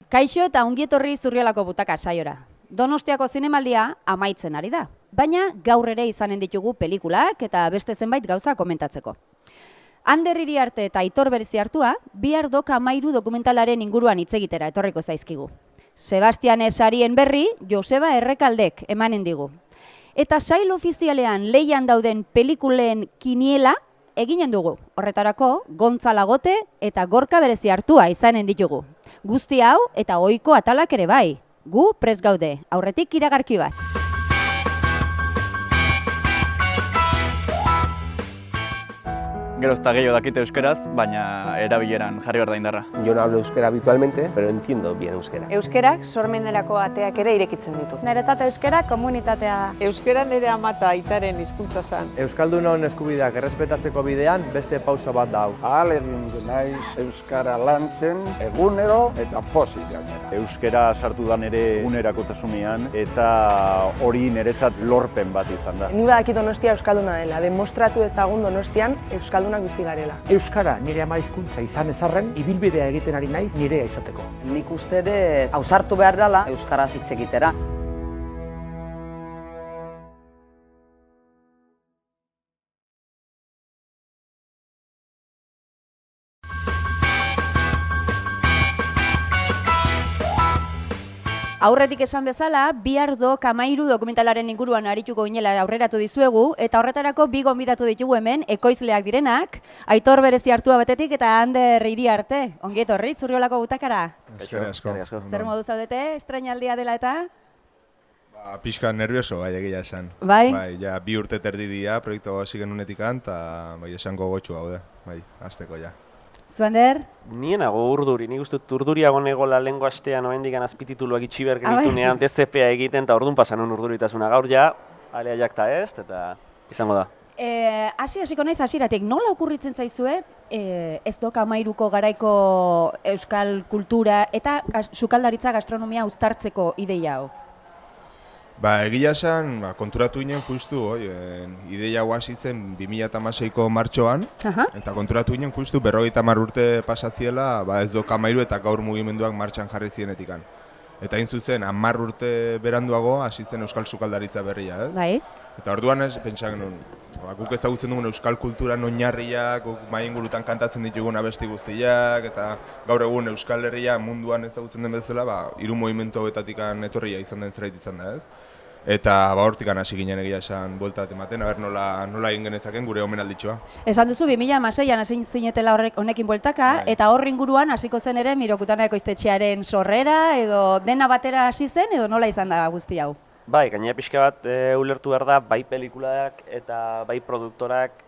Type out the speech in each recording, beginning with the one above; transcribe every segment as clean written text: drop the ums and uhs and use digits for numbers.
Kaixo eta ongietorri Zurriolako butaka saiora. Donostiako zinemaldia amaitzen ari da, baina gaur ere izanen ditugu pelikulak eta beste zenbait gauza komentatzeko. Ander Iriarte eta Aitor Bereziartua, bihar doka 13 dokumentalaren inguruan hitz egitera etorriko zaizkigu. Sebastian Esarien berri, Joseba Errekaldek emanen digu. Eta sail ofizialean lehian dauden pelikulen kiniela eginen dugu. Horretarako, Gontzala Gote eta Gorka Bereziartua izanen ditugu. Guzti hau eta ohiko atalak ere bai. Gu prest gaude, aurretik iragarki bat. Geroz eta gehiago dakite euskaraz, baina erabileran jarri behar da indarra. Yo no hablo euskera habitualmente, pero entiendo bien euskera. Euskerak sormenerako ateak ere irekitzen ditu. Niretzat euskera komunitatea da. Euskera nire ama eta aitaren hizkuntza zen. Euskaldunon eskubideak errespetatzeko bidean beste pauso bat da hau. Ahalegin naiz euskara lantzen egunero eta pozik gainera. Euskara sartu da nire egunerakotasunean eta hori niretzat lorpen bat izan da. Ni badakit Donostia euskalduna dela, demostratu ezagun Donostian euskaldunak bizi garela. Euskara nire ama hizkuntza izan ezarren, ibilbidea egiten ari naiz nirea izateko. Nik uste ere ausartu behar dela euskaraz hitz egitera. Aurretik esan bezala, bihar dok 13 dokumentalaren inguruan arituko ginela aurreratu dizuegu, eta horretarako bi gonbidatu ditugu hemen, ekoizleak direnak, Aitor Bereziartua batetik eta Ander Iriarte. Ongi etorri, Zurriolako butakara. Eskerrik asko. Zer modu zaudete, estrainaldia dela eta? Pixka nervioso, bai, egia esan. Bai? Bai, ja, 2 urte terdi dira, proiektu hasi genunetikan, eta bai, esango gotxu gaude, bai, hasteko ja. Zuander? Nien nago urduri, nik uste urduriago negola lehengo astean oendikan azpitituluak itxi behar genitunean DCPA egiten, eta orduan pasan urduritasuna gaur ja, alea jakta ez, eta izango da. Hasiko naiz hasieratik, nola okurritzen zaizue ez dok 13ko garaiko euskal kultura eta sukaldaritza gastronomia uztartzeko ideia hau? Ba, egia esan, konturatu ginen justu, ideia hau hasi zen 2016ko martxoan, eta konturatu ginen justu 50 urte pasaziela, ez dok 13 eta gaur mugimenduak martxan jarri zienetikan. Eta hain zuzen, 10 urte beranduago hasi zen euskal sukaldaritza berria, ez? Bai. Eta orduan ez, pentsak genuen, guk ezagutzen dugun euskal kulturan oinarriak, guk mahai ingurutan kantatzen ditugun abesti guztiak, eta gaur egun Euskal Herria munduan ezagutzen den bezala, hiru mugimendu hauetatik etorria izan den zerbait izan da, ez? Eta hortik hasi ginen egia esan bueltat ematen, nola egin genezaken gure omenalditxoa. Esan duzu 2016an hasi zinetela honekin bueltaka, eta hor inguruan hasiko zen ere Mirokutana ekoiztetxearen sorrera, edo dena batera hasi zen, edo nola izan da guzti hau? Bai, gainera pixka bat ulertu behar da, bai pelikulak eta bai produktorak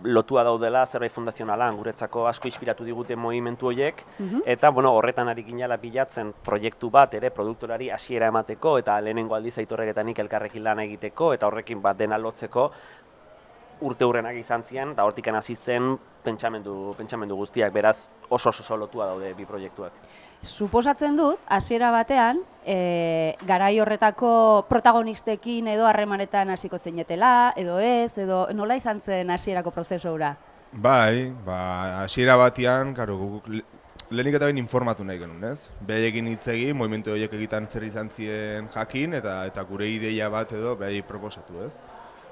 lotua daudela zerbait fundazionalan, guretzako asko inspiratu digute mugimendu horiek, eta horretan ari ginela bilatzen proiektu bat ere produktorari hasiera emateko, eta lehenengo aldiz Aitorrek eta nik elkarrekin lan egiteko, eta horrekin bat dena lotzeko urte hurrenak izan ziren, eta hortik hasi zen pentsamendu guztiak, beraz oso lotua daude bi proiektuak. Suposatzen dut, hasiera batean, garai horretako protagonistekin edo harremanetan hasiko zinetela, edo ez, edo nola izan zen hasierako prozesu hura? Bai, hasiera batean, guk lehenik eta behin informatu nahi genuen, ez? Behaiekin hitz egin, mugimendu horiek egiten zer izan ziren jakin, eta gure ideia bat edo behai proposatu, ez?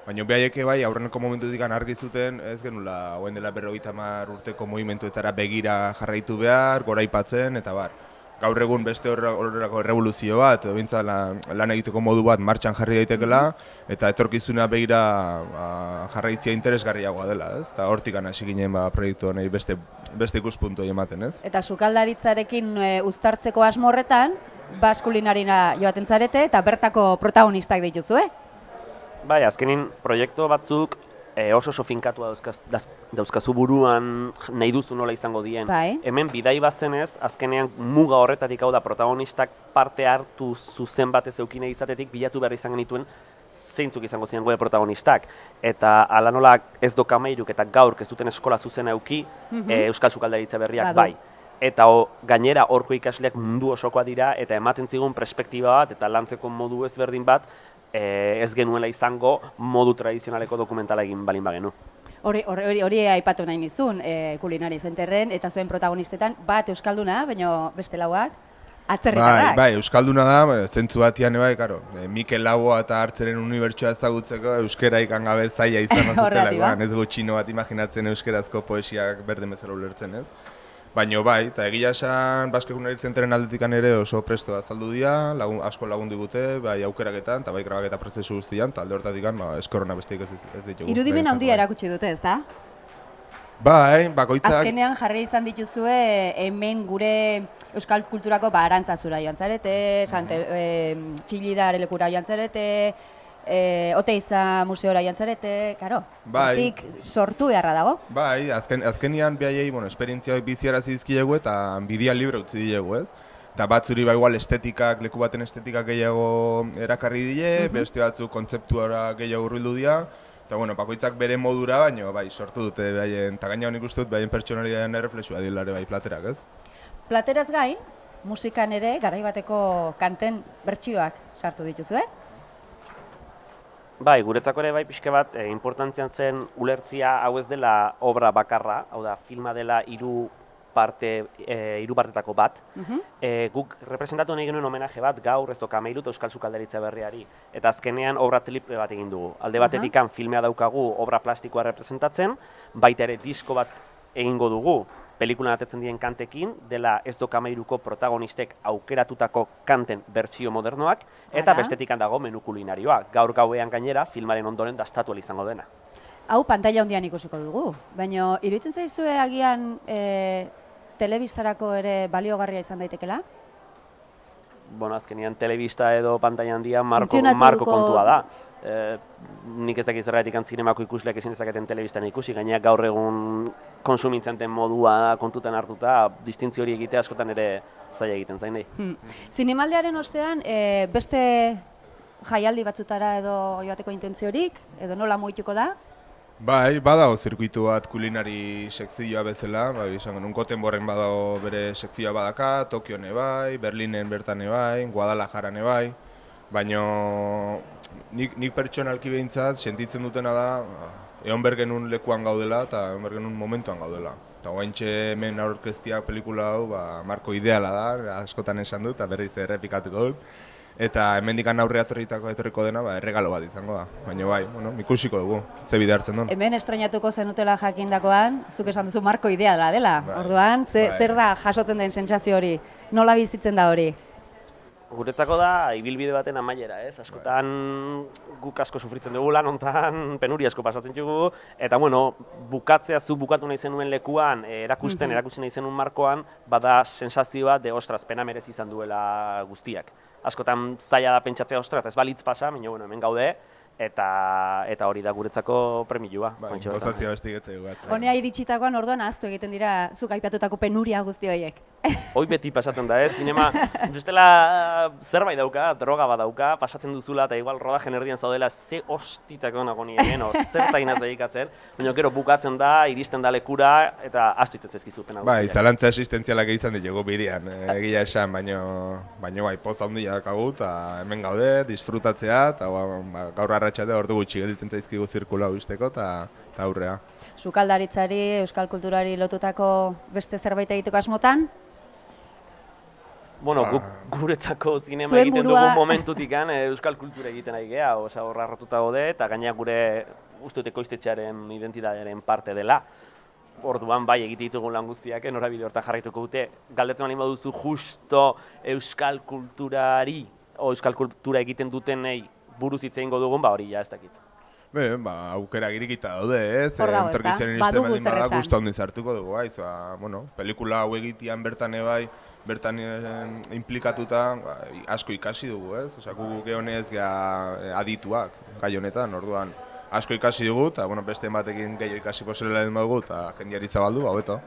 Baina behaieke bai, aurreneko momentutik argi zuten, ez genula, hoen dela 50 urteko mugimenduetara begira jarraitu behar, goraipatzen, eta bar. Gaur egun beste horrelako revoluzio bat, edo bintzat lan egiteko modu bat martxan jarri daitekela, eta etorkizuna begira jarraitzia interesgarriagoa dela, ez? Eta hortik hasi ginen proiektu nahi beste ikuspuntu ematen, ez? Eta sukaldaritzarekin uztartzeko asmo horretan, bas kulinarina joaten zarete, eta bertako protagonistak dituzue? Bai, azkenin proiektu batzuk oso finkatua dauzkazu buruan nahi duzu nola izango dien. Bai. Hemen bidai bazenez, azkenean muga horretatik hau da protagonistak parte hartu zuzen batez eukine izatetik bilatu behar izan genituen zeintzuk izango ziren gure protagonistak. Eta ala nola ez dok 13 eta gaur ez duten eskola zuzena euki, euskal sukaldaritza berriak bai. Eta gainera horko ikasleak mundu osokoa dira eta ematen zigun perspektiba bat eta lantzeko modu ezberdin bat ez genuela izango modu tradizionaleko dokumentala egin balin bagenu. Hori aipatu nahi nizun, Kulinari Zenterren eta zuen protagonistetan bat euskalduna, baina beste lauak? Atzerritarrak. Bai, euskalduna da, zentzu batian bai, karo. Mikel Laboa eta Hartzeren unibertsioa ezagutzeko euskera ikan gabe zaila izan azutelakoan. Ez txino bat imaginatzen euskerazko poesiak berden bezala ulertzen, ez? Baina bai, eta egia esan Basque Kulinari Centeren aldetikan ere oso presto azaldu dira, asko lagundu digute, bai aukeraketan, eta bai grabaketa prozesu guztian, eta alde hortatik eskorrona besteik ez ditugu. Irudimen handia erakutsi dute, ezta? Bai, bakoitzak... Azkenean jarri izan dituzue hemen gure euskal kulturako Arantzazura joan zarete, Txillida lekura joan zarete, Oteiza museora joan zarete, karo, hortik sortu beharra dago. Bai, azkenian behaiei, esperientzia biziarazi dizkiegu eta bidia libre utzi dilegu, ez? Eta batzuri igual estetikak, leku baten estetikak gehiago erakarri dile, beste batzuk kontzeptuara gehiago hurbildu dira, eta bakoitzak bere modura, baina bai, sortu dute behaien, eta gaina honik uste dut behaien pertsonalitatean erreflexua dilare bai platerak, ez? Plateraz gain, musikan ere, garaibateko kanten bertsioak sartu dituzue? Bai, guretzako ere bai pixke bat importantzian zen ulertzia hau ez dela obra bakarra, hau da, filma dela hiru partetako bat. Guk representatu nahi genuen homenaje bat gaur, ez Kameiru eta Euskal Sukaldaritza berriari. Eta azkenean obra telipe bat egin dugu. Alde batetik filmea daukagu obra plastikoa representatzen, baita ere disko bat egingo dugu, pelikulan atetzen diren kantekin, dela ez Kameiruko protagonistek aukeratutako kanten bertsio modernoak, eta bestetik dago menu kulinarioa. Gaur gauean gainera, filmaren ondoren dastatu izango dena. Hau pantaila handian ikusiko dugu, baina iruditzen zaizue agian telebistarako ere baliogarria izan daitekela? Azkenean telebista edo pantaila handian marko kontua da. Nik ez dakit zergatik zinemako ikusleak ezin dezaketen telebistan ikusi, gainera gaur egun konsumitzen den modua da kontutan hartuta, distintzio hori egitea askotan ere zaila egiten zain nahi. Zinemaldiaren ostean beste jaialdi batzutara edo joateko intentziorik, edo nola muituko da? Bai, badago zirkuitu bat kulinari sekzioa bezala, izango nun Gotemborren badago bere sekzioa badaka, Tokion bai, Berlinen bertan bai, Guadalajaran bai, baina nik pertsonalki behintzat sentitzen dutena da egon bergenun lekuan gaudela eta egon bergenun momentuan gaudela. Eta guaintxe hemen aurkeztiak pelikula hau marko ideala da, askotan esan dut eta berriz errepikatuko dut. Eta hemendikan aurre etorriko dena erregalo bat izango da. Baina bai, ikusiko dugu, ze bide hartzen duen. Hemen estrainatuko zenutela jakindakoan, zuk esan duzu marko ideala dela. Orduan, zer da jasotzen den sentsazio hori? Nola bizitzen da hori? Guretzako da, ibilbide baten amaiera, ez? Askotan guk asko sufritzen dugu lan hontan, penuri asko pasatzen dugu, eta bukatzea zu bukatu nahi zenuen lekuan, erakusti nahi zenuen markoan, bada sensazioa de ostras, pena merezi izan duela guztiak. Askotan zaila da pentsatzea ostras, ez balitz pasa, baina hemen gaude, eta hori da guretzako premilua. Gozatzea besti getzea gugatzen. Honea iritsitakoan orduan ahaztu egiten dira zuk aipatutako penuria guzti horiek. Hoi beti pasatzen da, ez? Zinema, bestela zerbait dauka, droga bat dauka, pasatzen duzula eta igual rodajen erdian zaudela ze ostitako nago nien, zertain ez dedikatzen, baina gero bukatzen da, iristen da lekura eta ahaztu itetzez gizuten. Bai, zalantza existentzialak izan ditugu bidean, egia esan, baina bai, poza handiak hau eta hemen gaude, disfrutatzea, eta gaur arratsatea ordu gutxi gelditzen zaizkigu zirkula hau izteko eta aurrea. Sukaldaritzari, euskal kulturari lotutako beste zerbait egiteko asmotan? Guretzako zinema egiten dugun momentutik euskal kultura egiten ari geha, horra hartuta gode, eta gaina gure ustute ekoiztetxearen identitatearen parte dela. Orduan bai egite ditugun lan guztiak, norabide hortan jarraituko dute. Galdetzen bali baduzu justo euskal kulturari, o euskal kultura egiten dutenei buruz hitz egingo dugun, hori ja ez dakit. Aukera girikita daude, ez? Entorkizaren izten baldin bada guztu handiz hartuko dugu, baiz. Pelikula hau egitean bertan implikatuta asko ikasi dugu, ez? Gu gehonez adituak gai honetan, orduan asko ikasi dugu, eta beste batekin gehiago ikasi posela den dugu, eta jendeari zabaldu, hobeto.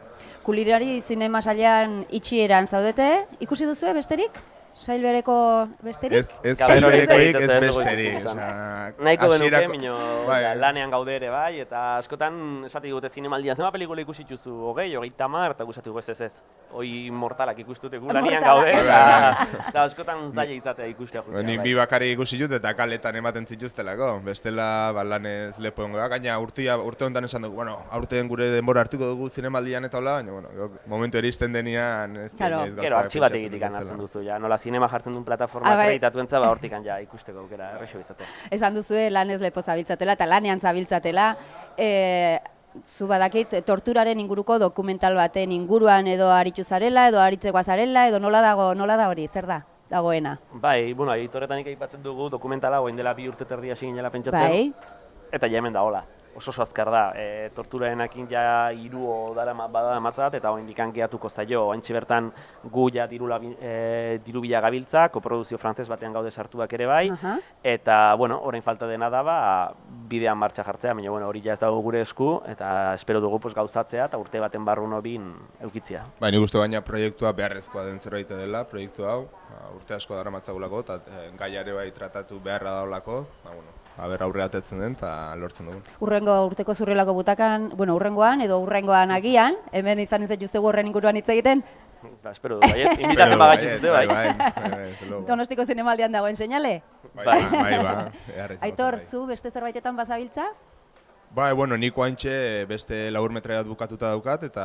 Kulinari zinema sailean itxieran zaudete, ikusi duzue besterik? Sail bereko besterik? Ez Gaur hori sailberekoik ez ez dugu besterik. izan. osea, Nahiko genuke, hasierako- mino, Bai. lanean gaude ere bai, eta askotan esate digute zinemaldian, zema pelikula ikusi dituzu, 20, 30, eta gusatu ez. Hoi mortalak ikustute, gu lanean Mortalak. gaude, eta askotan zaila izatea ikustea jutea. Ni bi bakarrik ikusi dut eta kaletan ematen zituztelako. Bestela lanez lepo egongo da. Gaina urte honetan esan dugu, bueno, aurten gure denbora hartuko dugu zinemaldian eta hola, baina bueno, momentu iristen denean ez Claro. Gero, artxibategitik hartzen duzu, ja, nola zinema jartzen duen plataforma Ah, bai. akreditatuentza, hortik ja ikusteko aukera errexo izatea. Esan duzue lanez lepo zabiltzatela eta lanean zabiltzatela. Zu badakit, torturaren inguruko dokumental baten inguruan edo aritu zarela, edo aritzekoa zarela, edo nola da hori, zer da dagoena? Bai, bueno, editoretan aipatzen dugu dokumentala, orain dela 2 urte terdi hasi ginela pentsatzen. Bai. Eta ja hemen da hola. Oso azkar da. Torturarenakin ja 3 bada matzat eta oraindik geatuko zaio. Oraintxe bertan gu ja diru bila gabiltza, koprodukzio frantses batean gaude sartuak ere bai. Eta bueno, orain falta dena da bidean martxa jartzea, baina bueno, hori ja ez dago gure esku eta espero dugu gauzatzea eta urte baten barrun hobin eukitzea. Bai, nik uste baina proiektua beharrezkoa den zerbait dela, proiektu hau. Urte asko daramatzagulako eta gaia ere bai tratatu beharra daulako. Aber aurre atetzen den eta lortzen dugu. Urrengo urteko zurriolako butakan, urrengoan edo urrengoan agian, hemen izan zaituztegu horren inguruan hitz egiten. Ba, espero du, baiet, invitatzen bagaituzute, bai. Donostiko zinemaldian dagoen seinale? Bai. Aitor, zu beste zerbaitetan bazabiltza? Bai, bueno, nik oaintxe beste laburmetraia bat bukatuta daukat eta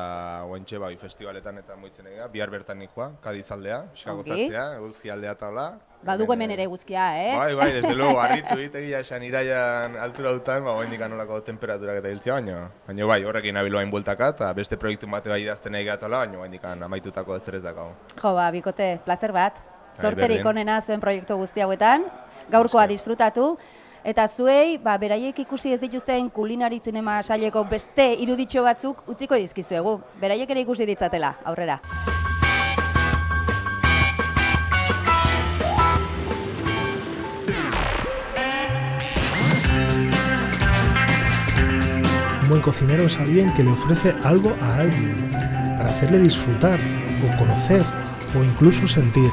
oaintxe bai festivaletan eta moitzen egia, bihar bertan nikoa, Kadiz aldea, gozatzea, eguzki aldea eta hola. Badugu hemen ere eguzkia, Bai, desde luego, harritu egitegia esan iraian altura dutan, oaindik anolako temperaturak eta hiltzea, baina bai, horrekin abilo hain bueltaka eta beste proiektu bate bai idazten nahi gatola, baina oaindik amaitutako ez ere ez dakau. Jo, bikote, plazer bat. Zorterik onena zuen proiektu guzti hauetan, gaurkoa disfrutatu. Eta zuei, beraiek ikusi ez dituzten kulinari zinema saileko beste iruditxo batzuk utziko dizkizuegu. Beraiek ere ikusi ditzatela, aurrera. Un buen cocinero es alguien que le ofrece algo a alguien, para hacerle disfrutar, o conocer, o incluso sentir.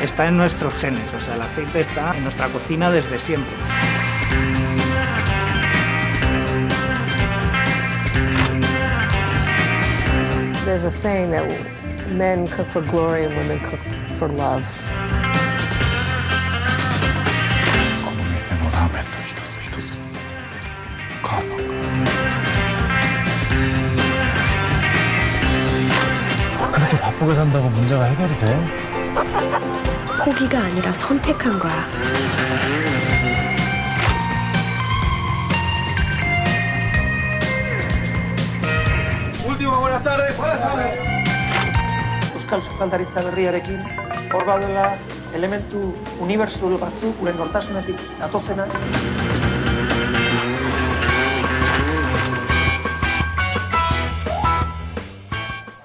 Está en nuestros genes, o sea, el aceite está en nuestra cocina desde siempre. There's a saying that men cook for glory and women cook for love. 그렇게 바쁘게 산다고 문제가 해결이 돼? 포기가 아니라 선택한 거야. Último, buenas tardes. Euskal sukaldaritza berriarekin, hor badela elementu unibertsal batzuk, gure nortasunetik datozenak.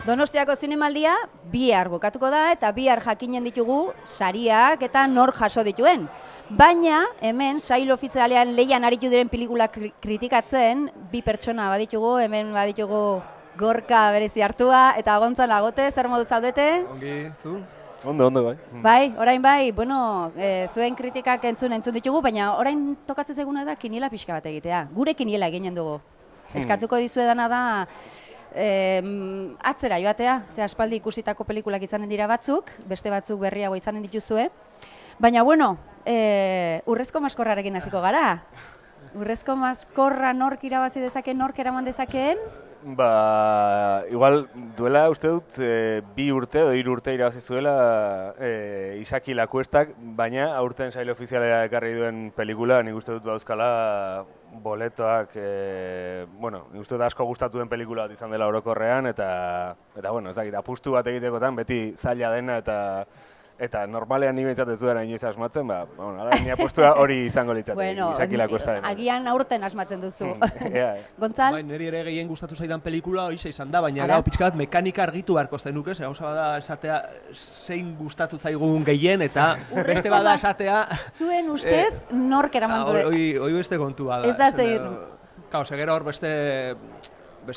Donostiako zinemaldia bihar bukatuko da eta bihar jakinen ditugu sariak eta nor jaso dituen. Baina hemen sail ofizialean lehian aritu diren pelikula kritikatzen bi pertsona baditugu, hemen baditugu Gorka berezi hartua eta Gontzal Agote, zer modu zaudete? Ongi, zu? Ondo, bai. Bai, orain bai, zuen kritikak entzun ditugu, baina orain tokatzen zaiguna da kiniela pixka bat egitea. Gure kiniela eginen dugu. Eskatuko dizuedana da atzera joatea, ze aspaldi ikusitako pelikulak izanen dira batzuk, beste batzuk berriago izanen dituzue. Baina, urrezko maskorrarekin hasiko gara. Urrezko maskorra nork irabazi dezakeen, nork eraman dezakeen? Igual duela uste dut 2 urte edo 3 urte irabazi zuela Isaki Lakuestak, baina aurten sail ofizialera ekarri duen pelikula nik uste dut dauzkala boletoak, nik uste dut asko gustatu den pelikula bat izan dela orokorrean eta ez dakit, apustu bat egitekotan beti zaila dena eta normalean ni behintzat ez duena inoiz asmatzen, ni apostua hori izango litzatek, Isaki Lakuestaren. Agian aurten asmatzen duzu. Gontzal? Niri ere gehien gustatu zaidan pelikula hori izan da, baina gau pixka bat mekanika argitu beharko zenuke, gauza bada esatea zein gustatu zaigun gehien eta beste bada esatea... Zuen ustez nork eraman du? Hoi beste kontua da. Ez da zein... Gero hor beste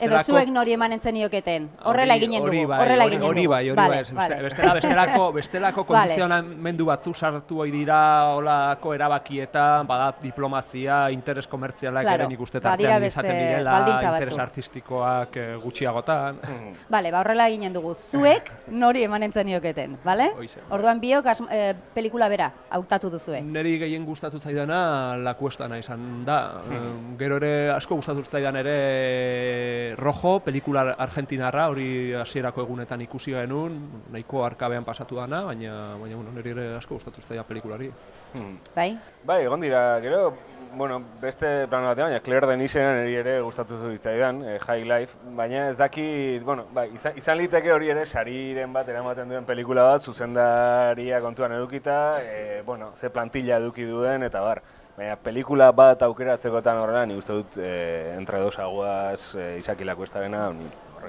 Edo zuek nori emanen zenioketen, horrela eginen dugu, horrela eginen dugu. Hori bai, bestelako kondizionamendu batzuk sartu hoi dira olako erabakietan, bada diplomazia, interes komertzialak ere nik uste tartean izaten direla, interes artistikoak gutxiagotan. Bale, horrela eginen dugu, zuek nori emanen zenioketen, bale? Orduan biok pelikula bera, hautatu duzue. Neri gehien gustatu zaidana Lakuestana izan da. Gero ere asko gustatu zaidan ere Rojo, pelikula argentinarra, hori hasierako egunetan ikusi genuen, nahiko arkabean pasatu dana, baina niri ere asko gustatu zaidan pelikulari. Bai? Bai, egon dira, gero, beste plano batean, baina Claire Denisen niri ere gustatu zitzaidan, High Life, baina ez daki, izan liteke hori ere sariren bat eramaten duen pelikula bat, zuzendaria kontuan edukita, ze plantilla eduki duen, eta bar. Baina pelikula bat aukeratzekotan horrela, nik uste dut Entre dos aguas, Isaki Lakuestarena.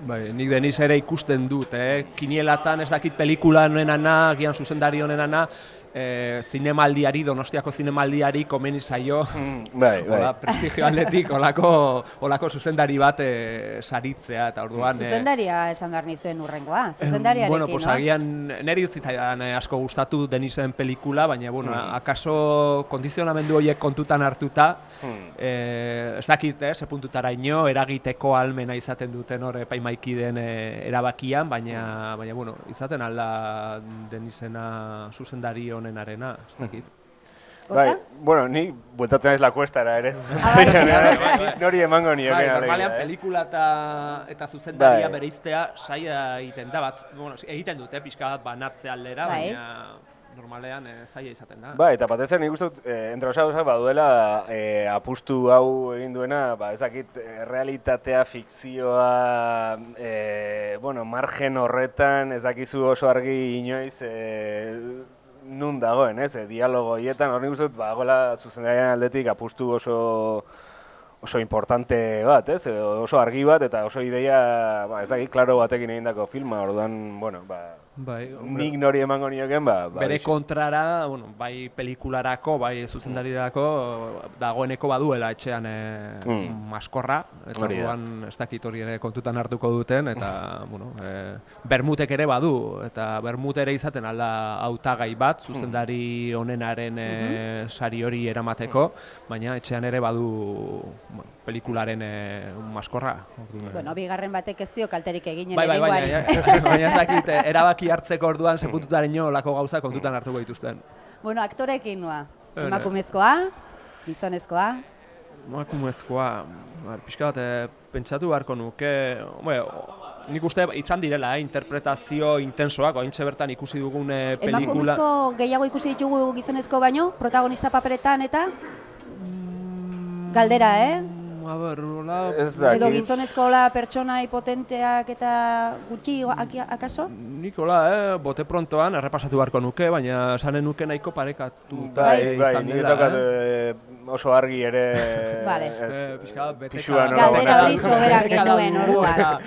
Bai, nik Denis ere ikusten dut, kinielatan ez dakit pelikula honenana, gian zuzendari honenana, zinemaldiari, Donostiako zinemaldiari komeni zaio, prestigio aldetik, olako zuzendari bat saritzea, eta orduan... Zuzendaria esan behar nizuen urrengoa, zuzendariarekin, no? Agian, niri zitzaidan asko gustatu Denisen pelikula, baina, akaso kondizionamendu horiek kontutan hartuta, ez dakit, ze puntutara ino, eragiteko almena izaten duten hor epaimaikideen erabakian, baina, izaten alda Denisena zuzendari honenarena, ez dakit. Bai, ni bueltatzen ez Lakuestara ere nori emango nioken. Normalean pelikula eta zuzendaria bereiztea saia egiten da bat, egiten dute pixka bat banatze aldera, baina normalean zaila izaten da. Bai, eta batez nik uste dut, Entre dos aguas baduela apustu hau egin duena, ez dakit, realitatea, fikzioa, margen horretan, ez dakizu oso argi inoiz, nun dagoen, dialogo hietan, hor nik uste dut, gola zuzendariaren aldetik apustu oso importante bat, oso argi bat, eta oso ideia, ez dakit, klaro batekin egindako filma, orduan, nik nori emango nioken, bere kontrara, bai pelikularako, bai zuzendarirako, dagoeneko baduela etxean maskorra, eta orduan ez dakit hori ere kontutan hartuko duten, eta Bermutek ere badu, eta Bermut ere izaten alda hautagai bat, zuzendari honenaren sari hori eramateko, baina etxean ere badu pelikularen maskorra. Bigarren batek ez dio kalterik eginen erengoari. Baina ez dakit, erabaki hartzeko orduan sepuntutaraino lako gauza kontutan hartuko dituzten. Aktoreekin noa? Emakumezkoa? Gizonezkoa? Emakumezkoa, pixka bat pentsatu beharko nuke, nik uste izan direla, interpretazio intensoak, ointxe bertan ikusi dugun pelikula. Emakumezko gehiago ikusi ditugu gizonezko baino, protagonista paperetan eta? Galdera, Edo gizonezko pertsona hipotenteak eta gutxi akaso? Nik bote prontoan errepasatu beharko nuke, baina esanen nuke nahiko parekatu. Bai, nik ez daukat oso argi ere pixua nola. Galdera hori soberan genuen orduan.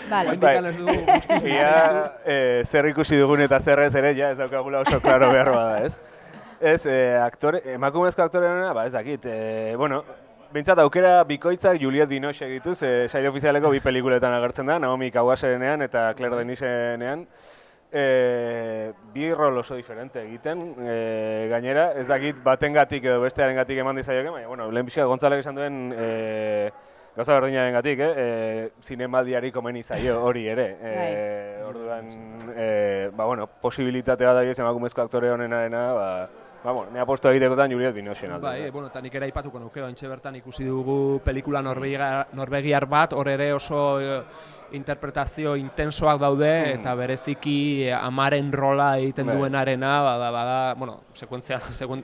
Zer ikusi dugun eta zer ez ere, ez daukagula oso klaro behar bada, ez? Ez, emakumezko aktoreena, ez dakit, bintzat aukera bikoitzak Juliette Binoche dituz, sail ofizialeko bi pelikuletan agertzen da, Naomi Kawasenean eta Claire Denisenean. Bi rol oso diferente egiten, gainera, ez dakit batengatik edo bestearengatik eman dizaioken, baina, lehen pixka Gontzalek esan duen gauza berdinarengatik, zinemaldiari komeni zaio hori ere. Orduan, posibilitatea da emakumezko aktore honenarena, ne aposto egitekotan Juliette Binoche alde. Bai, eta nik ere aipatuko nuke, ointxe bertan ikusi dugu pelikula norvegiar bat, hor ere oso interpretazio intensoak daude, eta bereziki amaren rola egiten duenarena,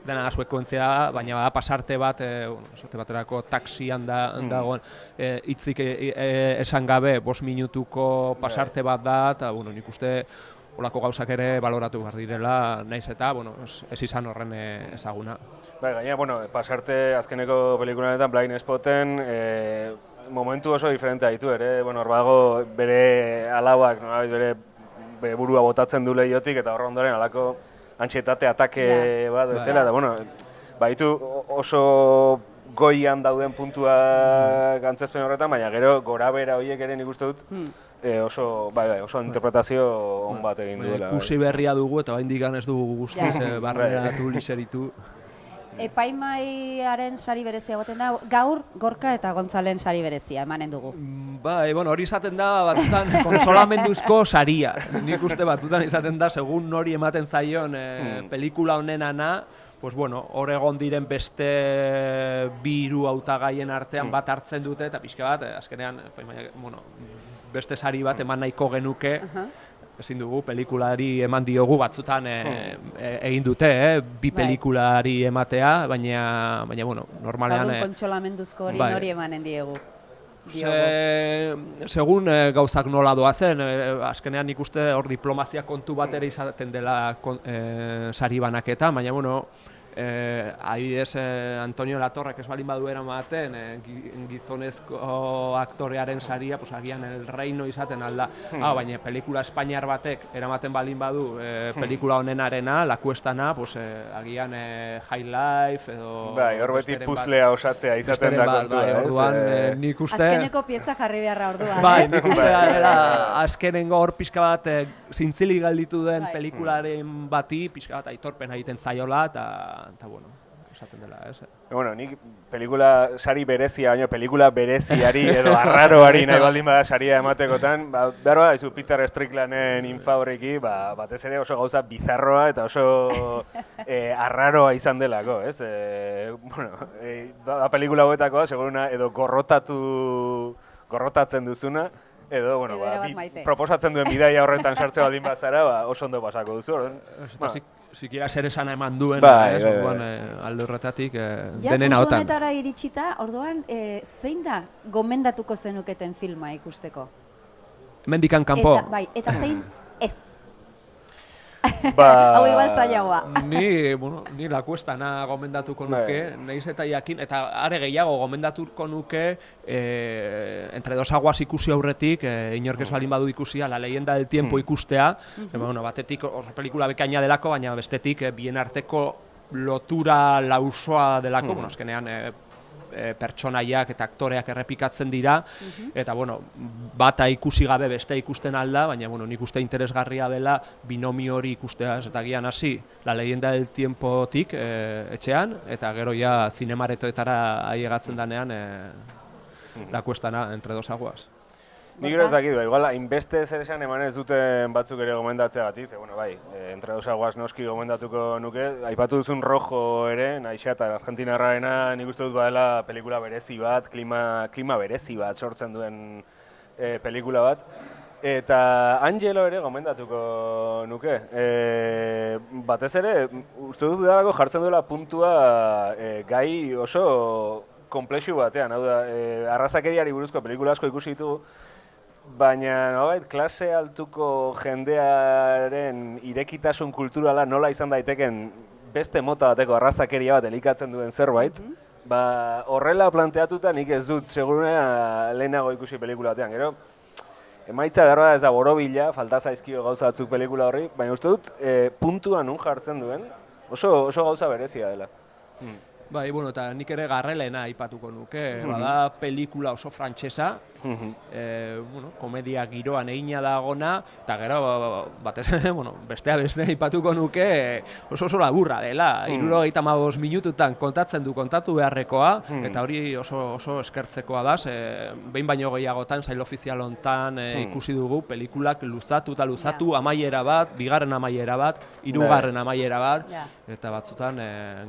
dena sekuentzia, baina bada pasarte bat, esate baterako taxian dagoen, hitzik esan gabe, 5 minutuko pasarte bat da, eta nik uste olako gauzak ere baloratu behar direla, naiz eta, ez izan horren ezaguna. Gaina, pasarte azkeneko pelikulanetan, Blind Spoten, momentu oso diferentea ditu ere, hor bago bere alauak, bere burua botatzen du lehiotik, eta horra ondoren alako antxietate atake bat bezala, eta baditu oso goian dauden puntuak antzezpen horretan, baina gero gora-bera horiek ere nik uste dut oso interpretazio on bat egin duela. Ikusi berria dugu eta oraindik ez dugu guztiz barneratu, liseritu. Epaimaiaren sari berezia goten da, gaur Gorka eta Gontzalen sari berezia emanen dugu. Bai, hori izaten da batzutan konsolamenduzko saria. Nik uste batzutan izaten da, segun nori ematen zaion pelikula honenana, hor egon diren beste 2 hautagaien artean bat hartzen dute, eta pixka bat, azkenean, beste sari bat eman nahiko genuke, ezin dugu, pelikulari eman diogu batzutan egin dute, 2 pelikulari ematea, baina normalean... Galdun kontsolamenduzko hori nori emanen diegu. Segun gauzak nola doazen, azkenean nik uste hor diplomazia kontu bat ere izaten dela sari banaketa, baina adibidez Antonio Latorrek ez baldin badu eramaten gizonezko aktorearen saria, agian El Reino izaten alda, baina pelikula espainiar batek eramaten baldin badu pelikula honenarena, La Cuestana, agian High Life edo... Bai, hor beti puzlea osatzea izaten da kontua, ez? Nik uste... Azkeneko pieza jarri beharra orduan, ez? Bai, nik uste azkenengo hor pixka bat zintzilik galditu den pelikularen bati, pixka bat aitorpen egiten zaiola, eta esaten dela, ez? Nik pelikula sari berezia, baina pelikula bereziari edo arraroari nahi baldin bada saria ematekotan, behar bada, Peter Stricklandren Infabriki, batez ere oso gauza bizarroa eta oso arraroa izan delako, ez? Da pelikula hauetakoa, seguruna, edo gorrotatzen duzuna, edo, proposatzen duen bidaia horretan sartze baldin bazara, oso ondo pasako duzu. Sikiera zer esan eman duen, alde horretatik denen hautan. Ja, puntu honetara iritsita, orduan, zein da gomendatuko zenuketen filma ikusteko? Mendikan kanpo. Eta zein ez? Hau igual zailagoa. Ni La Cuestana gomendatuko nuke, nahiz eta jakin, eta are gehiago gomendatuko nuke Entre dos aguas ikusi aurretik, inork ez baldin badu ikusia, La leyenda del tiempo ikustea, batetik oso pelikula bekaina delako, baina bestetik bien arteko lotura lausoa delako, azkenean pertsonaiak eta aktoreak errepikatzen dira, eta bata ikusi gabe beste ikusten alda, baina nik uste interesgarria dela binomio hori ikustea, eta gian hasi La leyenda del tiempotik etxean, eta gero ja zinemaretoetara ailegatzen danean La Cuestana, Entre dos aguas. Nik gero ez dakit, igual, hainbeste zer esan eman ez duten batzuk ere gomendatzea gati, Entre dos aguas noski gomendatuko nuke, aipatu duzun Rojo ere, nahixa eta argentinarraena nik uste dut badela pelikula berezi bat, klima berezi bat sortzen duen pelikula bat, eta Angelo ere gomendatuko nuke. Batez ere, uste dut dalako jartzen duela puntua gai oso komplexu batean, hau da, arrazakeriari buruzko pelikula asko ikusi ditugu, baina klase altuko jendearen irekitasun kulturala nola izan daiteken beste mota bateko arrazakeria bat elikatzen duen zerbait, horrela planteatuta nik ez dut segurunea lehenago ikusi pelikula batean. Gero, emaitza behar da ez da borobila, falta zaizkio gauza batzuk pelikula horri, baina uste dut puntua nun jartzen duen oso gauza berezia dela. Bai, eta nik ere Garrelena aipatuko nuke, bada pelikula oso frantsesa, komedia giroan egina dagona, eta gero, batez ere, bestea beste aipatuko nuke oso laburra dela, 75 minututan kontatu beharrekoa, eta hori oso eskertzekoa da, behin baino gehiagotan, sail ofizial hontan ikusi dugu, pelikulak luzatu eta luzatu, amaiera bat, bigarren amaiera bat, hirugarren amaiera bat, eta batzutan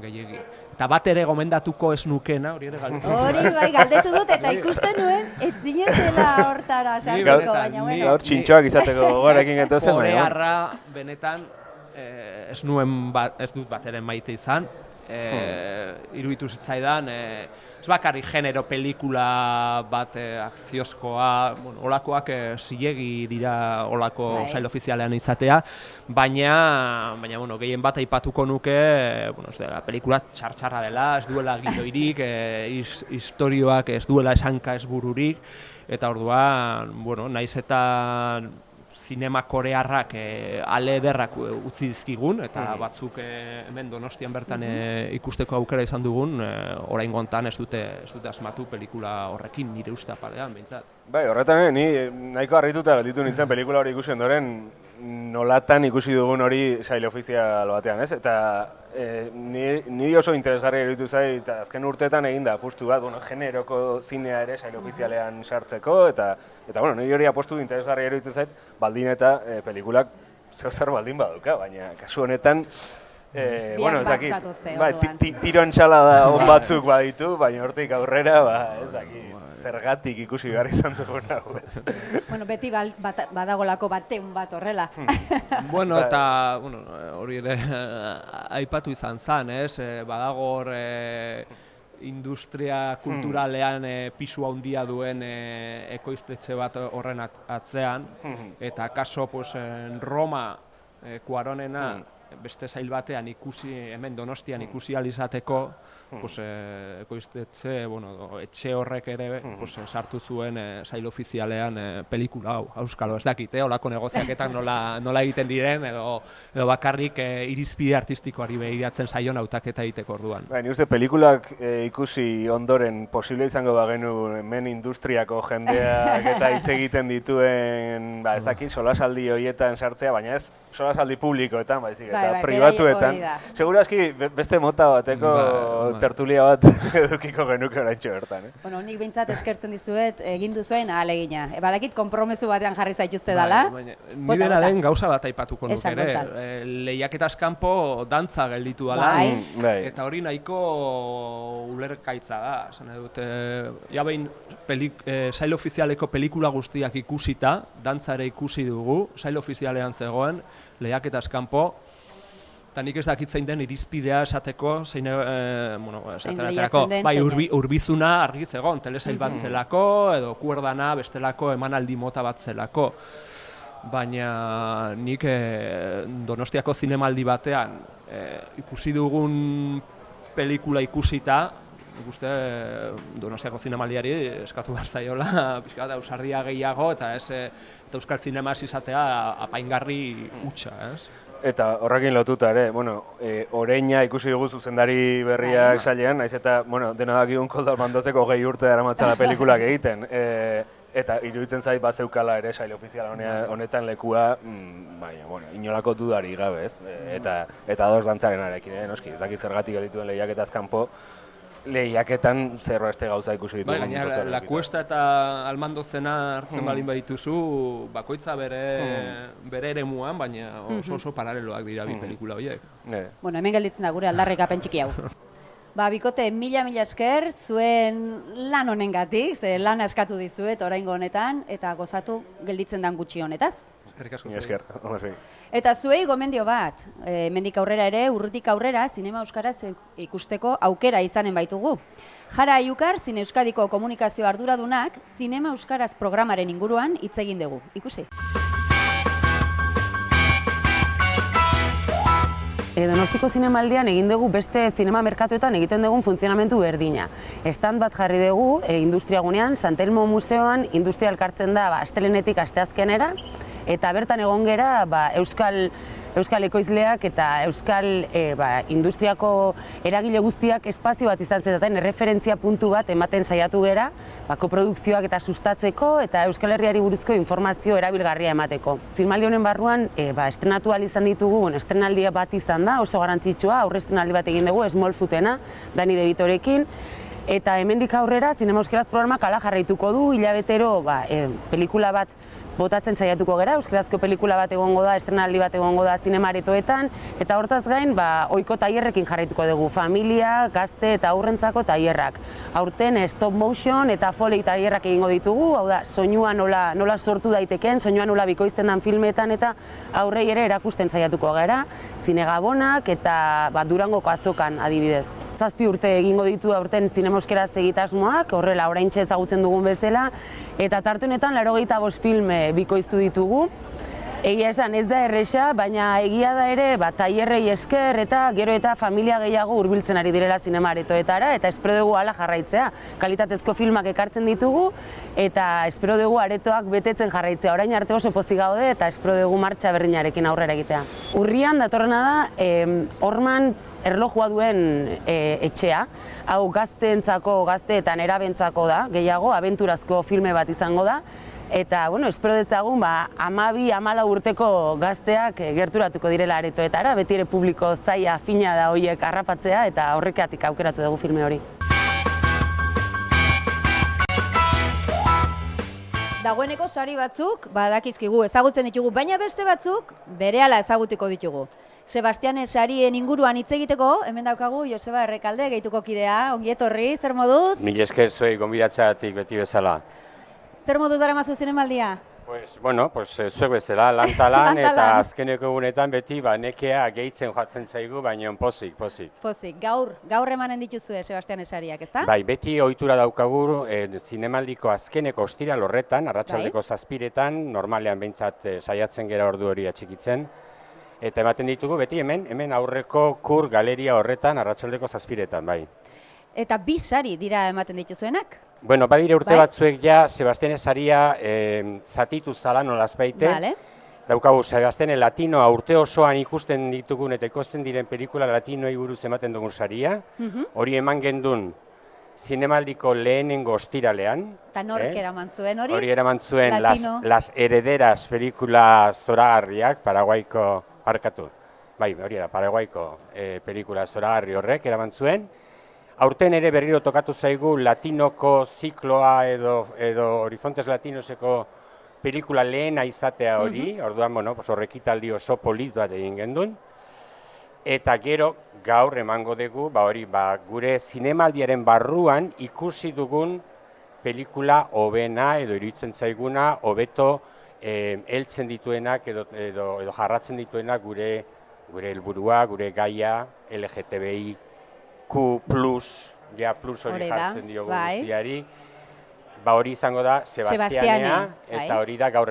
gehiegi. Eta bat ere gomendatuko ez nukena, hori ere galdetu. Hori bai, galdetu dut eta ikusten nuen, ez zinetela hortara sartuko, baina bueno. Gaur txintxoak izateko gorekin gentozen. Korearra benetan ez dut bat ere maite izan. Iruditu zitzaidan, ez bakarrik genero pelikula bat akziozkoa, olakoak zilegi dira olako sail ofizialean izatea, baina gehien bat aipatuko nuke, pelikula txartxarra dela, ez duela gidoirik, istorioak ez duela esanka ez bururik, eta orduan, nahiz eta zinema korearrak ale ederrak utzi dizkigun, eta batzuk hemen Donostian bertan ikusteko aukera izan dugun, oraingo hontan ez dute asmatu pelikula horrekin, nire uste apalean, behintzat. Bai, horretan, ni nahiko harrituta gelditu nintzen pelikula hori ikusi ondoren, nolatan ikusi dugun hori sail ofizial batean, ez? Eta niri oso interesgarri iruditu zait, eta azken urteetan egin da apustu bat, generoko zinea ere sail ofizialean sartzeko, eta niri hori apustu interesgarri iruditu zait, baldin eta pelikulak zer baldin baduka, baina kasu honetan, tiro entxalada on batzuk baditu, baina hortik aurrera, zergatik ikusi behar izan dugun hau, ez. Bueno, beti badagolako bateun bat horrela. Bueno, eta hori ere aipatu izan zen, ez? Badago hor industria kulturalean pisu handia duen ekoiztetxe bat horren atzean, eta kaso Roma Cuaronena beste sail batean ikusi, hemen Donostian ikusi ahal izateko, ekoiztetxe, etxe horrek ere sartu zuen sail ofizialean pelikula hau, auskalo, ez dakit, holako negoziaketak nola egiten diren, edo bakarrik irizpide artistikoari begiratzen zaion hautaketa egiteko orduan. Ni uste pelikulak ikusi ondoren posible izango bagenu hemen industriako jendeak eta hitz egiten dituen, ez dakit, solasaldi horietan sartzea, baina ez solasaldi publikoetan, baizik, eta pribatuetan. Segurazki beste mota bateko tertulia bat edukiko genuke oraintxe bertan. Bueno, nik behintzat eskertzen dizuet egin duzuen ahalegina. Badakit konpromezu batean jarri zaituzte dela. Ni dena den gauza bat aipatuko nuke ere. Lehiaketaz kanpo dantza gelditu dela. Eta hori nahiko ulergaitza da. Esan dut, ja behin sail ofizialeko pelikula guztiak ikusita, dantza ere ikusi dugu, sail ofizialean zegoen, lehiaketaz kanpo. Eta nik ez dakit zein den irizpidea esateko, zein Urbizuna argi zegoen, telesail bat zelako, edo Kuerdana bestelako emanaldi mota bat zelako. Baina nik Donostiako zinemaldi batean ikusi dugun pelikula ikusita, nik uste Donostiako zinemaldiari eskatu behar zaiola, pixka bat ausardia gehiago, eta euskal zinemaz izatea apaingarri hutsa, ez? Eta horrekin lotuta ere, Oreina ikusi dugu zuzendari berriak sailean, naiz eta dena dakigun Koldo Almandozek 20 urte daramatzala pelikulak egiten. Eta iruditzen zait bazeukala ere sail ofizial honetan lekua, inolako dudari gabe, ez? Eta ados dantzarenarekin, noski, ez dakit zergatik dituen lehiaketaz kanpo, lehiaketan zerbeste gauza ikusi ditugu. Gaina, La Cuesta eta Almandozena hartzen balin badituzu, bakoitza bere eremuan, baina oso paraleloak dira bi pelikula horiek. Bueno, hemen gelditzen da gure aldarrikapen txiki hau. Bikote, mila esker zuen lan honengatik, ze lana eskatu dizuet oraingo honetan, eta gozatu gelditzen dan gutxi honetaz. Esker, Eta zuei gomendio bat, hemendik aurrera ere, urrutik aurrera, zinema euskaraz ikusteko aukera izanen baitugu. Jara Aiukar, Zine Euskadiko komunikazio arduradunak, zinema euskaraz programaren inguruan hitz egin dugu. Ikusi. Donostiko zinemaldian egin dugu beste zinema merkatuetan egiten dugun funtzionamentu berdina. Stand bat jarri dugu industriagunean, San Telmo Museoan industria elkartzen da astelehenetik asteazkenera, eta bertan egon gera euskal ekoizleak eta euskal industriako eragile guztiak espazio bat izan zetaten erreferentzia puntu bat ematen saiatu gera, koprodukzioak eta sustatzeko eta Euskal Herriari buruzko informazio erabilgarria emateko. Zinemaldi honen barruan estrenatu ahal izan ditugu, estrenaldia bat izan da, oso garrantzitsua, aurre estrenaldi bat egin dugu, Smallfootena, Dani De Vitorekin, eta hemendik aurrera zinema euskaraz programak hala jarraituko du, hilabetero pelikula bat botatzen saiatuko gera, euskarazko pelikula bat egongo da, estrenaldi bat egongo da zinemaretoetan, eta hortaz gain, ohiko tailerrekin jarraituko dugu, familia, gazte eta aurrentzako tailerrak. Aurten stop motion eta foley tailerrak egingo ditugu, hau da, soinua nola sortu daiteken, soinua nola bikoizten den filmetan, eta aurrei ere erakusten saiatuko gera, zinegabonak eta Durangoko azokan adibidez. 7 urte egingo ditu aurten zinema euskaraz egitasmoak, horrela oraintxe ezagutzen dugun bezala, eta tarte honetan 85 film bikoiztu ditugu, Egia esan ez da erresa, baina egia da ere, tailerrei esker eta gero eta familia gehiago hurbiltzen ari direla zinema aretoetara, eta espero dugu hala jarraitzea. Kalitatezko filmak ekartzen ditugu, eta espero dugu aretoak betetzen jarraitzea. Orain arte oso pozik gaude, eta espero dugu martxa berdinarekin aurrera egitea. Urrian datorrena da, Orman erlojua duen etxea. Hau gazteentzako, gazte eta nerabentzako da, gehiago, abenturazko filme bat izango da. Eta, espero dezagun, 12-14 urteko gazteak gerturatuko direla aretoetara, beti ere publiko zaila fina da horiek harrapatzea, eta horrekatik aukeratu dugu filme hori. Dagoeneko sari batzuk, badakizkigu ezagutzen ditugu, baina beste batzuk berehala ezagutiko ditugu. Sebastiane sarien inguruan hitz egiteko, hemen daukagu Joseba Errekalde, gehituko kidea, ongi etorri, zer moduz? Mil esker zuei gonbidatzeagatik beti bezala. Zer moduz daramazu zinemaldia? Zuek bezala, lan eta azkeneko egunetan beti nekea gehitzen joatzen zaigu, baina pozik. Pozik, gaur emanen dituzue Sebastiane sariak, ezta? Bai, beti ohitura daukagu zinemaldiko azkeneko ostiral horretan, arratsaldeko 7:00, normalean behintzat saiatzen gera ordu hori atxikitzen. Eta ematen ditugu beti hemen aurreko kur galeria horretan, arratsaldeko 7:00, bai. Eta 2 sari dira ematen dituzuenak? Badire urte batzuek ja, Sebastiane saria zatitu zala nolazbaite. Daukagu, Sebastiane latinoa urte osoan ikusten ditugun eta ikusten diren pelikula latinoei buruz ematen dugun saria. Hori eman gendun zinemaldiko lehenengo ostiralean. Eta nork eraman zuen hori? Hori eraman zuen Las Herederas pelikula zoragarriak, Paraguaiko, hori da, Paraguaiko pelikula zoragarri horrek eraman zuen. Aurten ere berriro tokatu zaigu latinoko zikloa edo Horizontes Latinoseko pelikula lehena izatea hori, orduan, horrekitaldi oso polit bat egin gendun. Eta gero gaur emango dugu, gure zinemaldiaren barruan ikusi dugun pelikula hobena edo iruditzen zaiguna, hobeto heltzen dituenak edo jarratzen dituenak gure helburua, gure gaia, LGTBI, Q+, plus hori jartzen diogu guztiari. Hori izango da Sebastianea, eta hori da gaur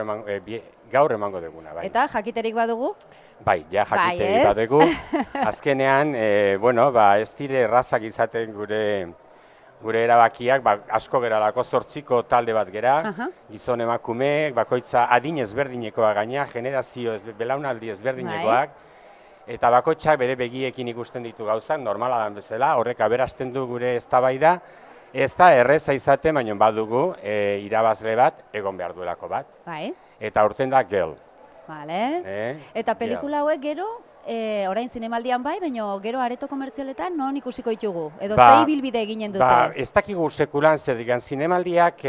emango duguna. Eta jakiterik badugu? Bai, jakiterik badugu. Azkenean, ez dire errazak izaten gure erabakiak, asko geralako 8 talde bat gera, gizon emakumeek, bakoitza adin ezberdinekoa gaina, generazio belaunaldi ezberdinekoak, eta bakoitzak bere begiekin ikusten ditu gauzak, normala dan bezala, horrek aberazten du gure eztabaida, ez da erreza izaten, baina badugu irabazle bat, egon behar duelako bat. Eta aurten da Girl. Eta pelikula hauek gero, orain zinemaldian bai, baina gero areto komertzialetan non ikusiko ditugu? Edo zei bilbide eginen dute? Ez dakigu sekulan zer digan, zinemaldiak,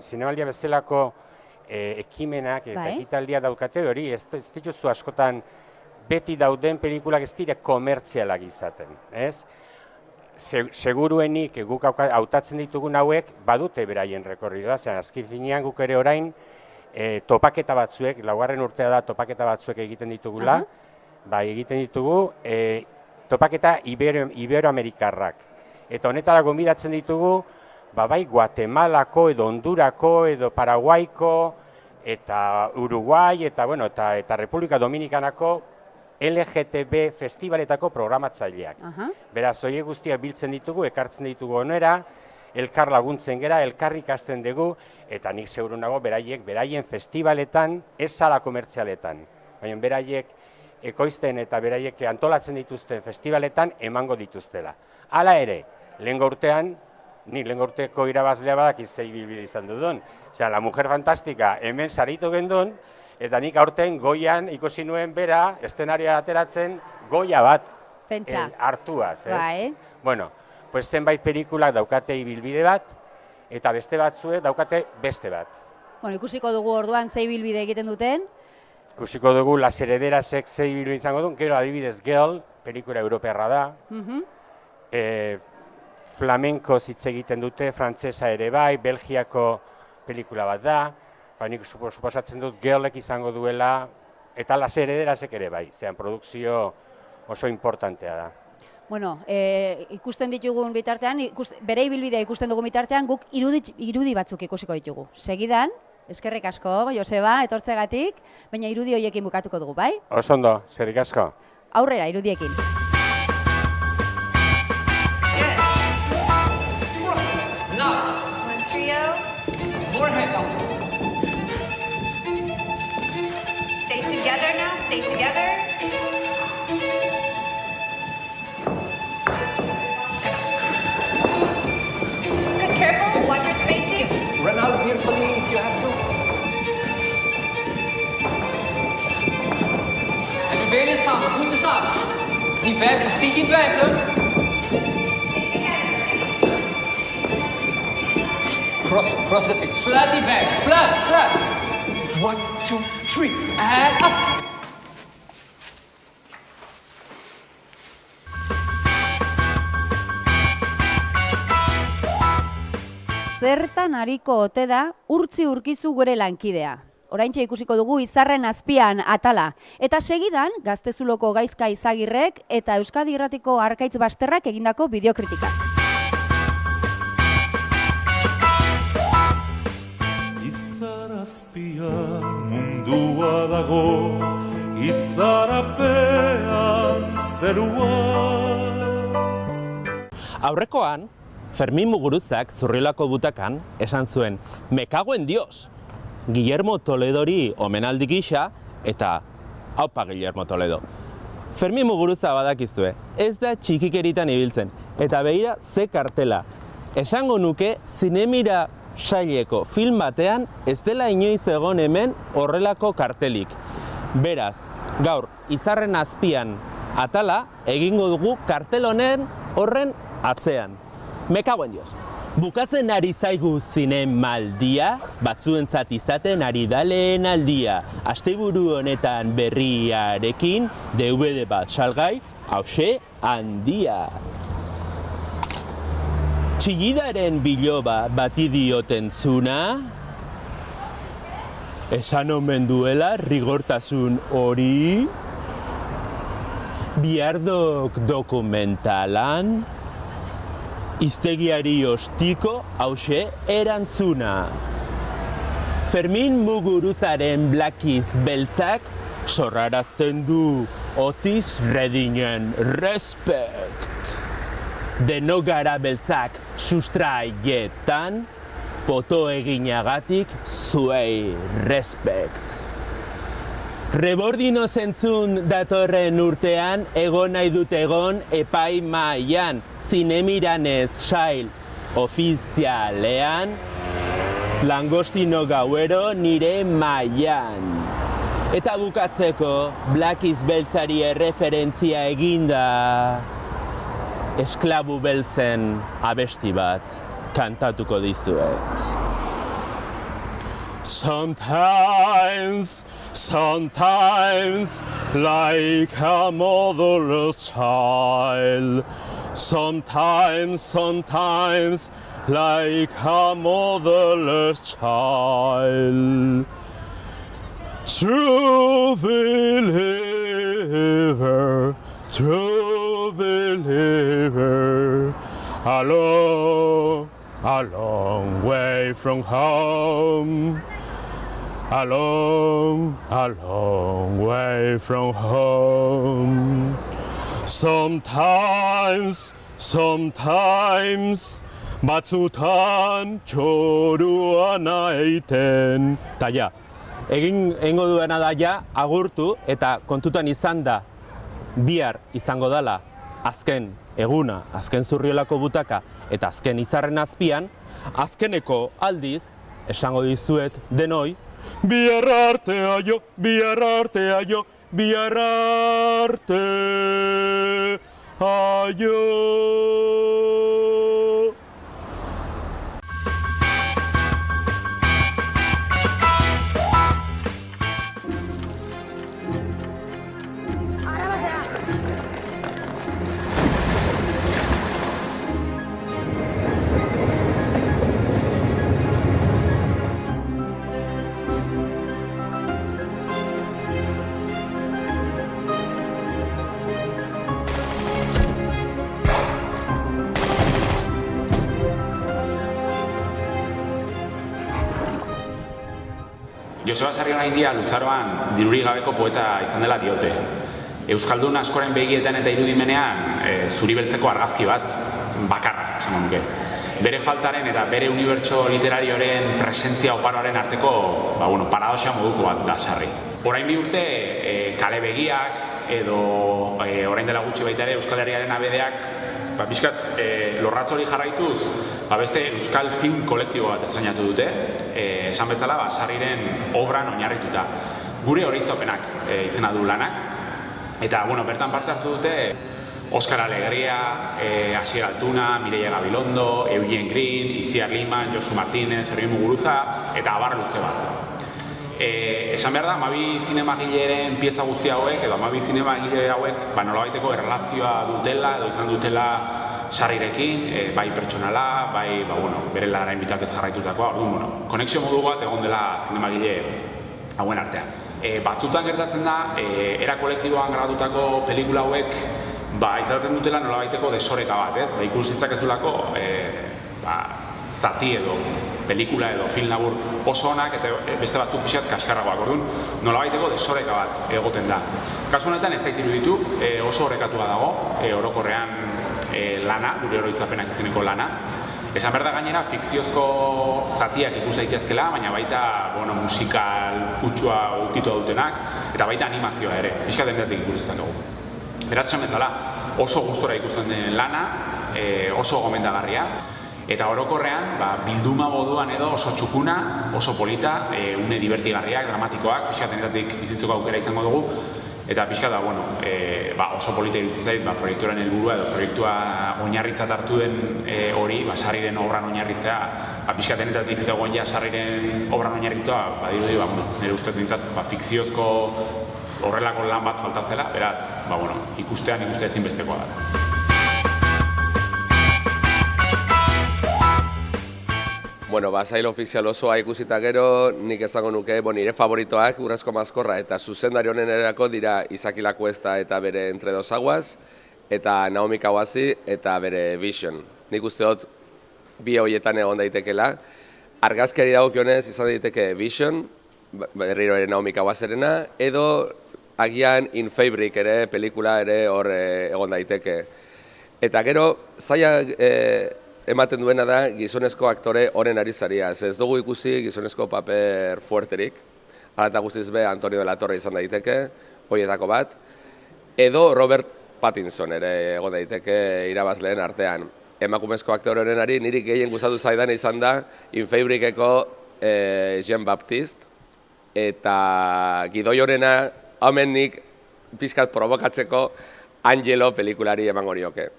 zinemaldia bezalako ekimenak eta ekitaldia daukate hori, ez dituzu askotan beti dauden pelikulak ez dira komertzialak izaten, ez? Seguruenik guk hautatzen ditugun hauek badute beraien rekorridoa, azken finean guk ere orain topaketa batzuek, laugarren urtea da topaketa batzuek egiten ditugula, egiten ditugu topaketa iberoamerikarrak. Eta honetara gonbidatzen ditugu, bai Guatemalako edo Hondurako edo Paraguaiko eta Uruguai eta Republika Dominikanako LGTB festivaletako programatzaileak. Beraz, horiek guztiak biltzen ditugu, ekartzen ditugu onera, elkar laguntzen gera, elkar ikasten dugu, eta nik seguru nago beraien festivaletan, ez sala komertzialetan, baina beraiek ekoizten eta beraiek antolatzen dituzten festivaletan emango dituztela. Hala ere, lehengo urtean, nik lehengo urteko irabazlea badak izei bilbide izan dudun. La Mujer Fantástica hemen saritu gendun, eta nik aurten goian ikusi nuen bera, eszenarioa ateratzen, goia bat hartuaz. Bueno, zenbait pelikulak daukate ibilbide bat, eta beste batzue daukate beste bat. Ikusiko dugu orduan zei bilbide egiten duten. Ikusiko dugu Las Herederasek zei bilbide izango duen, gero adibidez Girl, pelikula europearra da. Flamenko hitz egiten dute, frantsesa ere bai, Belgiako pelikula bat da. Nik suposatzen dut Girlek izango duela, eta Las Herederasek ere bai, produkzio oso importantea da. Ikusten ditugun bitartean, bere ibilbidea ikusten dugun bitartean, guk irudi batzuk ikusiko ditugu. Segidan, Eskerrik asko, Joseba, etortzegatik, baina irudi horiekin bukatuko dugu, bai? Oso ondo, eskerrik asko. Aurrera, irudiekin. Stay together now, stay together. Good, careful, watch your spacing. Run out beautifully if you have to. En de benen samen, voeten samen. Die vijf, ik zie geen twijfelen. Cross it in. Sluit die vijf, sluit. 1, 2, 3, and up. Zertan ariko ote da Urtzi Urkizu gure lankidea. Oraintxe ikusiko dugu Izarren azpian atala. Eta segidan, Gaztezuloko Gaizka Izagirrek eta Euskadi Irratiko Arkaitz Basterrak egindako bideokritika. Izar azpian mundua dago, izarapean zerua. Aurrekoan, Fermin Muguruzak Zurriolako butakan esan zuen, me cago en Dios, Guillermo Toledori omenaldi gisa eta aupa Guillermo Toledo. Fermin Muguruza badakizue, ez da txikikeritan ibiltzen, eta begira ze kartela. Esango nuke zinemira saileko film batean ez dela inoiz egon hemen horrelako kartelik. Beraz, gaur Izarren azpian atala egingo dugu kartel honen horren atzean. Me cago en Dios. Bukatzen ari zaigu zinemaldia, batzuentzat izaten ari da lehen aldia. Asteburu honetan berriarekin, DVD bat salgai, hauxe handia. Txillidaren biloba bati dioten zuna, esan omen duela rigortasun hori, Biardok dokumentalan, Iztegiari ostiko hauxe erantzuna. Fermin Muguruzaren Blackiz beltzak sorrarazten du Otis Reddingen respect. Denok gara beltzak sustraietan, poto eginagatik zuei respect. Rebordino zentzun datorren urtean, egon nahi dut egon epai mailan, Zinemiranez sail ofizialean, Langostino Gauero nire mailan. Eta bukatzeko, Blackiz beltzari erreferentzia eginda, esklabu beltzen abesti bat kantatuko dizuet. Sometimes, like a motherless child. Sometimes, like a motherless child. True believer, a long way from home. A long way from home. Sometimes, batzutan txorua naiten. Ta ja, egingo duena da ja, agurtu eta kontutan izan da bihar izango dela azken eguna, azken Zurriolako butaka eta azken Izarren azpian, azkeneko aldiz, esango dizuet denoi, bihar arte aio, bihar arte aio, bihar arte aio. Joseba Sarrionaindia luzaroan dirurik gabeko poeta izan dela diote. Euskaldun askoren begietan eta irudimenean zuri beltzeko argazki bat, bakarra, esango nuke. Bere faltaren eta bere unibertso literarioaren presentzia oparoaren arteko paradoxa moduko bat da Sarri. Orain bi urte, kale begiak edo orain dela gutxi baita ere Euskal Herriaren abedeak bizkat lorratz hori jarraituz beste euskal film kolektibo bat estrainatu dute, esan bezala Sarriren obran oinarrituta. Gure horitzopenak izena du lanak, eta bertan parte hartu dute Oskar Alegria, Asier Altuna, Mireia Gabilondo, Eugene Green, Itziar Liman, Josu Martínez, Fermin Muguruza, eta abar luze bat. Esan behar da, 12 zinemagileren pieza guzti hauek, edo 12 zinemagile hauek nolabaiteko erlazioa dutela, edo izan dutela Sarrirekin, bai pertsonala, bai bere lanaren bitartez jarraitutakoa, orduan, konexio modu bat egon dela zinemagile hauen artean. Batzutan gertatzen da, era kolektiboan grabatutako pelikula hauek izaten dutela nolabaiteko desoreka bat, ez? Ikus ditzakezulako zati edo pelikula edo film labur oso onak eta beste batzuk pixat kaskarragoak, orduan nolabaiteko desoreka bat egoten da. Kasu honetan ez zait iruditu, oso orekatua dago, orokorrean lana, gure oroitzapenak izeneko lana. Esan behar da gainera, fikziozko zatiak ikus daitezkela, baina baita musikal kutsua ukitua dutenak, eta baita animazioa ere, pixkaten datik ikus izan dugu. Beraz esan bezala, oso gustora ikusten den lana, oso gomendagarria, eta orokorrean bilduma moduan edo oso txukuna, oso polita, une divertigarriak, dramatikoak, pixkaten datik bizitzeko aukera izango dugu, eta pixka da, oso polita iruditzen zait, proiektuaren helburua edo proiektua oinarritzat hartu den hori, Sarriren obran oinarritzea, pixkatenetatik zegoen ja Sarriren obran oinarritua, badirudi, nire ustez bintzat, fikziozko horrelako lan bat falta zela, beraz, ikustean ezinbestekoa da. Sail ofizial osoa ikusita gero, nik esango nuke, nire favoritoak Urrezko Maskorra eta zuzendari honen erako dira Izaki Lakuesta eta bere Entre dos Aguas, eta Naomi Kawase eta bere Vision. Nik uste dut bi horietan egon daitekela. Argazkiari dagokionez izan daiteke Vision, berriro ere Naomi Kawaserena, edo agian In Fabric ere, pelikula ere hor egon daiteke. Eta gero, zaila ematen duena da gizonezko aktore honen ari zaria. Ez dugu ikusi gizonezko paper fuerterik. Hala eta guztiz be Antonio de la Torre izan daiteke, horietako bat. Edo Robert Pattinson ere egon daiteke irabazleen artean. Emakumezko aktore honen niri gehien gustatu zaidan izan da In Fabriceko Jean Baptiste. Eta gidoi horrena, hemen nik pizkat provokatzeko Angelo pelikulari emango nioke.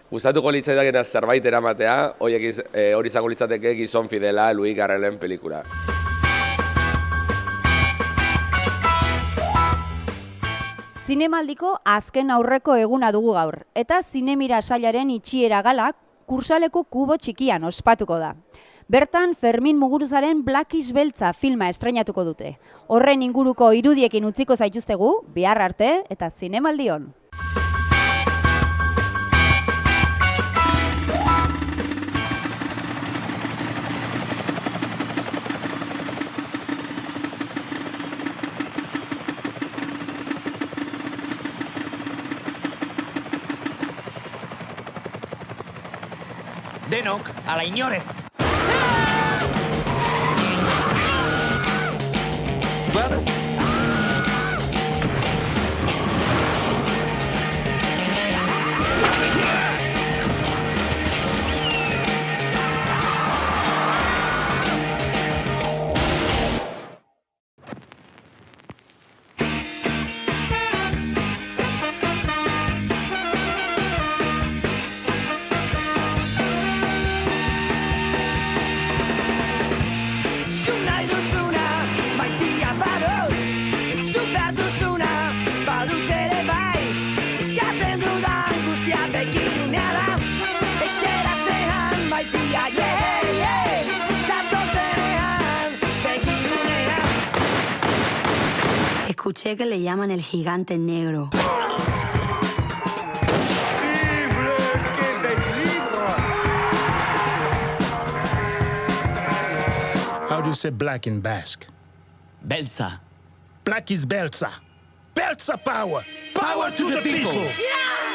Gustatuko litzaidakena zerbait eramatea, hori izango litzateke Gizon Fidela Louis Garrelen pelikula. Zinemaldiko azken aurreko eguna dugu gaur, eta Zinemira sailaren itxiera gala Kursaleko kubo txikian ospatuko da. Bertan, Fermin Muguruzaren Blakiz Beltza filma estreinatuko dute. Horren inguruko irudiekin utziko zaituztegu, bihar arte eta Zinemaldion. Denok, ala inorez! Escuché que le llaman el gigante negro. How do you say black in Basque? Beltza. Black is Beltza. Beltza power. Power to the people. Yeah!